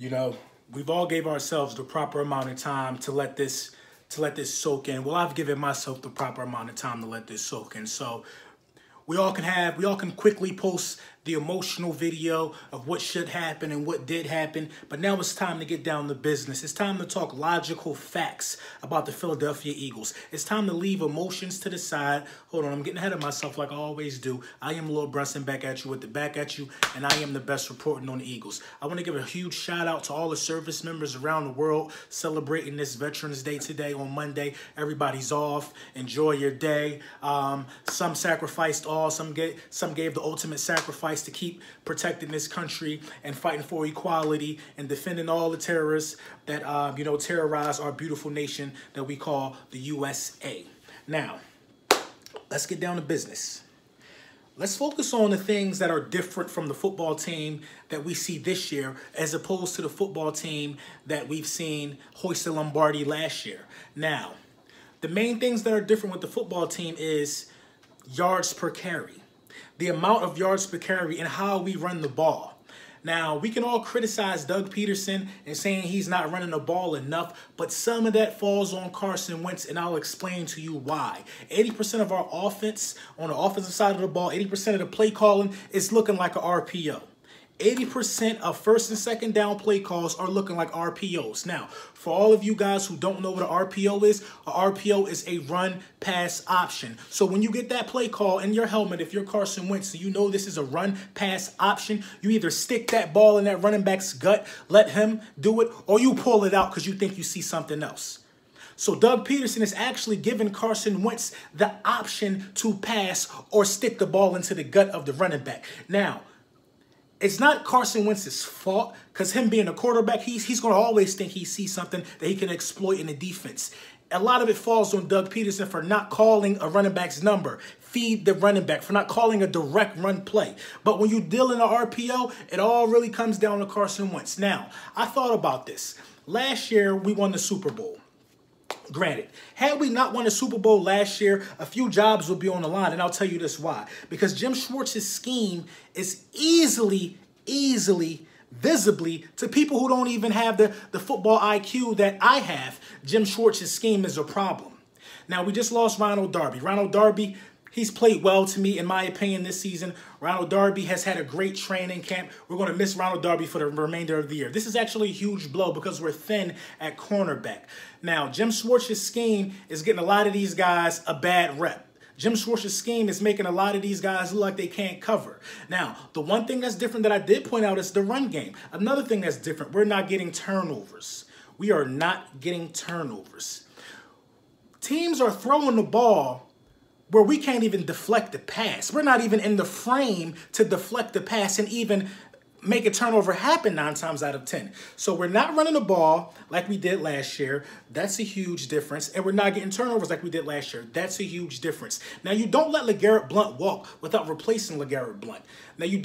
You know, we've all gave ourselves the proper amount of time to let this soak in. Well, I've given myself the proper amount of time to let this soak in. So we all can quickly post the emotional video of what should happen and what did happen. But now it's time to get down to business. It's time to talk logical facts about the Philadelphia Eagles. It's time to leave emotions to the side. Hold on, I'm getting ahead of myself like I always do. I am Lord Brunson, back at you with the back at you, and I am the best reporting on the Eagles. I want to give a huge shout out to all the service members around the world celebrating this Veterans Day today on Monday. Everybody's off. Enjoy your day. Some sacrificed all. Some gave the ultimate sacrifice to keep protecting this country and fighting for equality and defending all the terrorists that terrorize our beautiful nation that we call the USA. Now, let's get down to business. Let's focus on the things that are different from the football team that we see this year as opposed to the football team that we've seen hoist the Lombardi last year. Now, the main things that are different with the football team is yards per carry, the amount of yards per carry, and how we run the ball. Now, we can all criticize Doug Peterson and saying he's not running the ball enough, but some of that falls on Carson Wentz, and I'll explain to you why. 80% of our offense, on the offensive side of the ball, 80% of the play calling is looking like an RPO. 80% of first and second down play calls are looking like RPOs. Now, for all of you guys who don't know what an RPO is a run pass option. So when you get that play call in your helmet, if you're Carson Wentz, you know this is a run pass option. You either stick that ball in that running back's gut, let him do it, or you pull it out because you think you see something else. So Doug Peterson is actually giving Carson Wentz the option to pass or stick the ball into the gut of the running back. Now, it's not Carson Wentz's fault because him being a quarterback, he's going to always think he sees something that he can exploit in the defense. A lot of it falls on Doug Peterson for not calling a running back's number, feed the running back, for not calling a direct run play. But when you deal in an RPO, it all really comes down to Carson Wentz. Now, I thought about this. Last year, we won the Super Bowl. Granted, had we not won the Super Bowl last year, a few jobs would be on the line, and I'll tell you this why. Because Jim Schwartz's scheme is easily visibly to people who don't even have the football IQ that I have. Jim Schwartz's scheme is a problem. Now, we just lost Ronald Darby. Ronald Darby, he's played well to me, in my opinion, this season. Ronald Darby has had a great training camp. We're going to miss Ronald Darby for the remainder of the year. This is actually a huge blow because we're thin at cornerback. Now, Jim Schwartz's scheme is getting a lot of these guys a bad rep. Jim Schwartz's scheme is making a lot of these guys look like they can't cover. Now, the one thing that's different that I did point out is the run game. Another thing that's different, we're not getting turnovers. We are not getting turnovers. Teams are throwing the ball where we can't even deflect the pass. We're not even in the frame to deflect the pass and even make a turnover happen 9 times out of 10. So we're not running the ball like we did last year. That's a huge difference. And we're not getting turnovers like we did last year. That's a huge difference. Now, you don't let LeGarrette Blount walk without replacing LeGarrette Blount. Now, you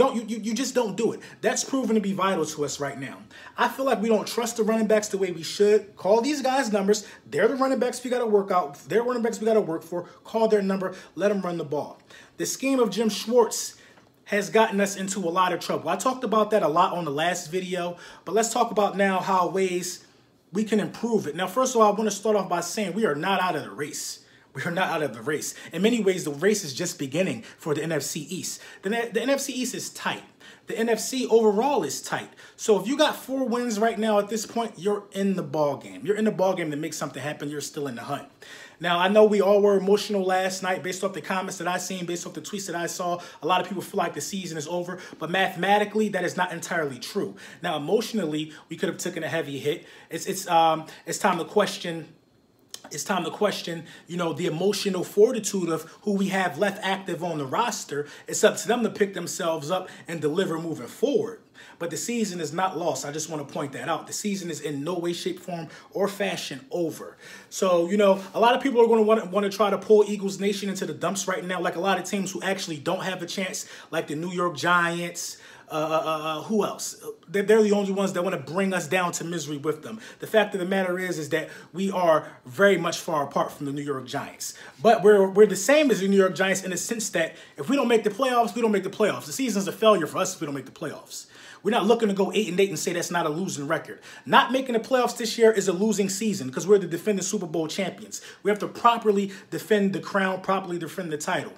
just don't do it. That's proven to be vital to us right now. I feel like we don't trust the running backs the way we should. Call these guys numbers. They're the running backs we got to work out. They're running backs we got to work for. Call their number. Let them run the ball. The scheme of Jim Schwartz has gotten us into a lot of trouble. I talked about that a lot on the last video, but let's talk about now how ways we can improve it. Now, first of all, I want to start off by saying we are not out of the race. We are not out of the race. In many ways, the race is just beginning for the NFC East. The NFC East is tight. The NFC overall is tight. So if you got 4 wins right now at this point, you're in the ball game. You're in the ball game to make something happen. You're still in the hunt. Now, I know we all were emotional last night based off the comments that I seen, based off the tweets that I saw. A lot of people feel like the season is over, but mathematically, that is not entirely true. Now, emotionally, we could have taken a heavy hit. It's time to question. It's time to question, the emotional fortitude of who we have left active on the roster. It's up to them to pick themselves up and deliver moving forward. But the season is not lost. I just want to point that out. The season is in no way, shape, form, or fashion over. So, a lot of people are going to want to try to pull Eagles Nation into the dumps right now, like a lot of teams who actually don't have a chance, like the New York Giants. Who else? They're the only ones that want to bring us down to misery with them. The fact of the matter is that we are very much far apart from the New York Giants. But we're the same as the New York Giants in the sense that if we don't make the playoffs, we don't make the playoffs. The season's a failure for us if we don't make the playoffs. We're not looking to go 8-8 and say that's not a losing record. Not making the playoffs this year is a losing season because we're the defending Super Bowl champions. We have to properly defend the crown, properly defend the title.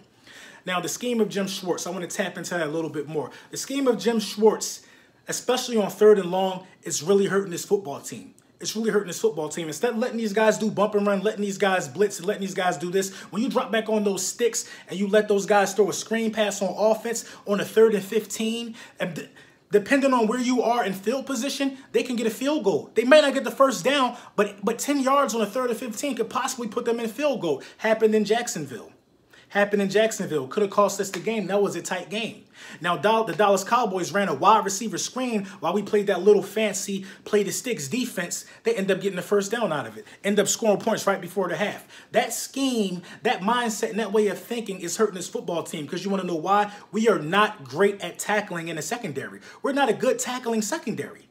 Now, the scheme of Jim Schwartz, I want to tap into that a little bit more. The scheme of Jim Schwartz, especially on 3rd and long, is really hurting this football team. It's really hurting this football team. Instead of letting these guys do bump and run, letting these guys blitz, and letting these guys do this, when you drop back on those sticks and you let those guys throw a screen pass on offense on a 3rd and 15, and depending on where you are in field position, they can get a field goal. They may not get the first down, but 10 yards on a 3rd and 15 could possibly put them in field goal. Happened in Jacksonville. Could have cost us the game. That was a tight game. Now, the Dallas Cowboys ran a wide receiver screen while we played that little fancy play the sticks defense. They end up getting the first down out of it. End up scoring points right before the half. That scheme, that mindset, and that way of thinking is hurting this football team because you want to know why? We are not great at tackling in the secondary. We're not a good tackling secondary.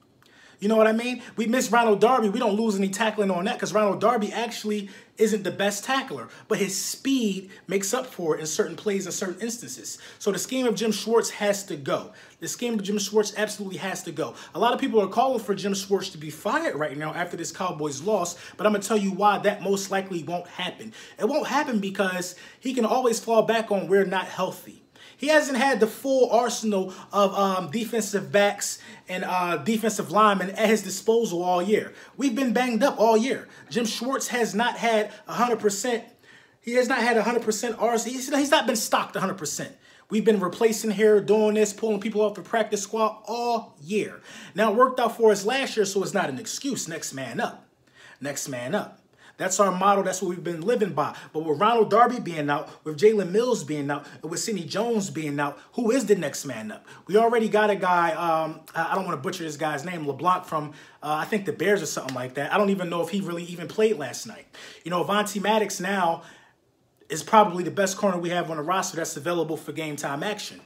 You know what I mean? We miss Ronald Darby. We don't lose any tackling on that because Ronald Darby actually isn't the best tackler, but his speed makes up for it in certain plays and certain instances. So the scheme of Jim Schwartz has to go. The scheme of Jim Schwartz absolutely has to go. A lot of people are calling for Jim Schwartz to be fired right now after this Cowboys loss, but I'm going to tell you why that most likely won't happen. It won't happen because he can always fall back on we're not healthy. He hasn't had the full arsenal of defensive backs and defensive linemen at his disposal all year. We've been banged up all year. Jim Schwartz has not had 100%. He has not had 100% arsenal. He's not been stocked 100%. We've been replacing here, doing this, pulling people off the practice squad all year. Now, it worked out for us last year, so it's not an excuse. Next man up. Next man up. That's our motto. That's what we've been living by. But with Ronald Darby being out, with Jalen Mills being out, and with Sidney Jones being out, who is the next man up? We already got a guy, I don't want to butcher this guy's name, LeBlanc from, I think, the Bears or something like that. I don't even know if he really even played last night. You know, Avonte Maddox now is probably the best corner we have on the roster that's available for game time action.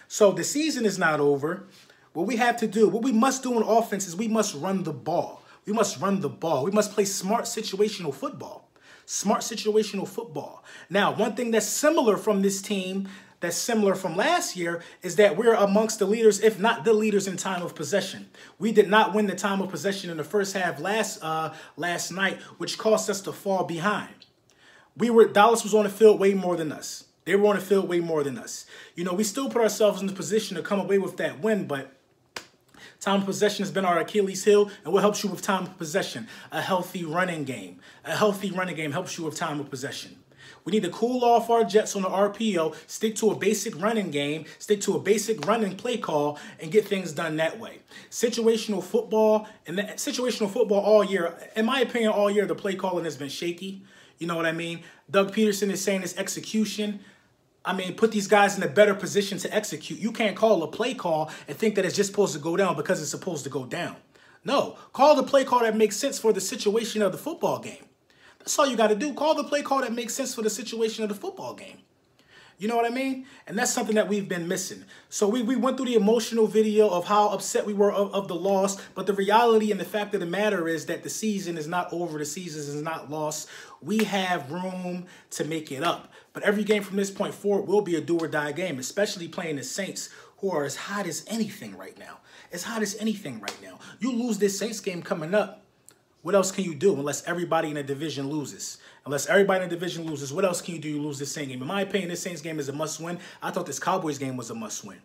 So the season is not over. What we have to do, what we must do in offense is we must run the ball. We must run the ball. We must play smart situational football. Smart situational football. Now, one thing that's similar from this team, that's similar from last year, is that we're amongst the leaders, if not the leaders, in time of possession. We did not win the time of possession in the first half last night, which caused us to fall behind. Dallas was on the field way more than us. They were on the field way more than us. You know, we still put ourselves in the position to come away with that win, but time of possession has been our Achilles heel, and what helps you with time of possession? A healthy running game. A healthy running game helps you with time of possession. We need to cool off our jets on the RPO, stick to a basic running game, stick to a basic running play call, and get things done that way. Situational football all year, in my opinion, all year the play calling has been shaky. You know what I mean? Doug Peterson is saying it's execution. I mean, put these guys in a better position to execute. You can't call a play call and think that it's just supposed to go down because it's supposed to go down. No, call the play call that makes sense for the situation of the football game. That's all you got to do. Call the play call that makes sense for the situation of the football game. You know what I mean? And that's something that we've been missing. So we went through the emotional video of how upset we were of the loss. But the reality and the fact of the matter is that the season is not over. The season is not lost. We have room to make it up. But every game from this point forward will be a do or die game, especially playing the Saints, who are as hot as anything right now. As hot as anything right now. You lose this Saints game coming up. What else can you do unless everybody in the division loses? Unless everybody in the division loses, what else can you do? You lose this Saints game. In my opinion, this Saints game is a must-win. I thought this Cowboys game was a must-win.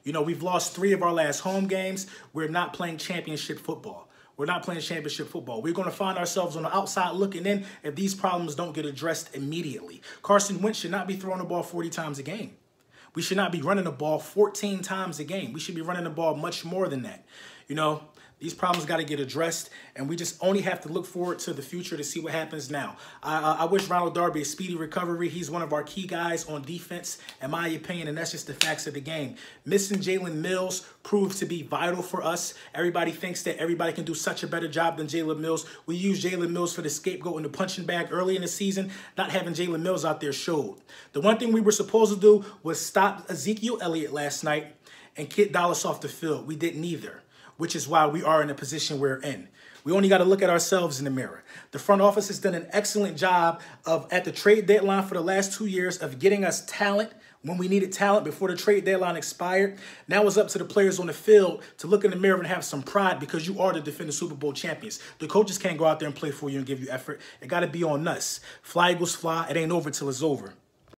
You know, we've lost 3 of our last home games. We're not playing championship football. We're not playing championship football. We're going to find ourselves on the outside looking in if these problems don't get addressed immediately. Carson Wentz should not be throwing the ball 40 times a game. We should not be running the ball 14 times a game. We should be running the ball much more than that. You know, these problems got to get addressed, and we just only have to look forward to the future to see what happens now. I wish Ronald Darby a speedy recovery. He's one of our key guys on defense, in my opinion, and that's just the facts of the game. Missing Jalen Mills proves to be vital for us. Everybody thinks that everybody can do such a better job than Jalen Mills. We used Jalen Mills for the scapegoat and the punching bag early in the season. Not having Jalen Mills out there showed. The one thing we were supposed to do was stop Ezekiel Elliott last night and get Dallas off the field. We didn't either, which is why we are in the position we're in. We only got to look at ourselves in the mirror. The front office has done an excellent job of, at the trade deadline for the last 2 years, of getting us talent when we needed talent before the trade deadline expired. Now it's up to the players on the field to look in the mirror and have some pride because you are the defending Super Bowl champions. The coaches can't go out there and play for you and give you effort. It got to be on us. Fly Eagles fly. It ain't over till it's over.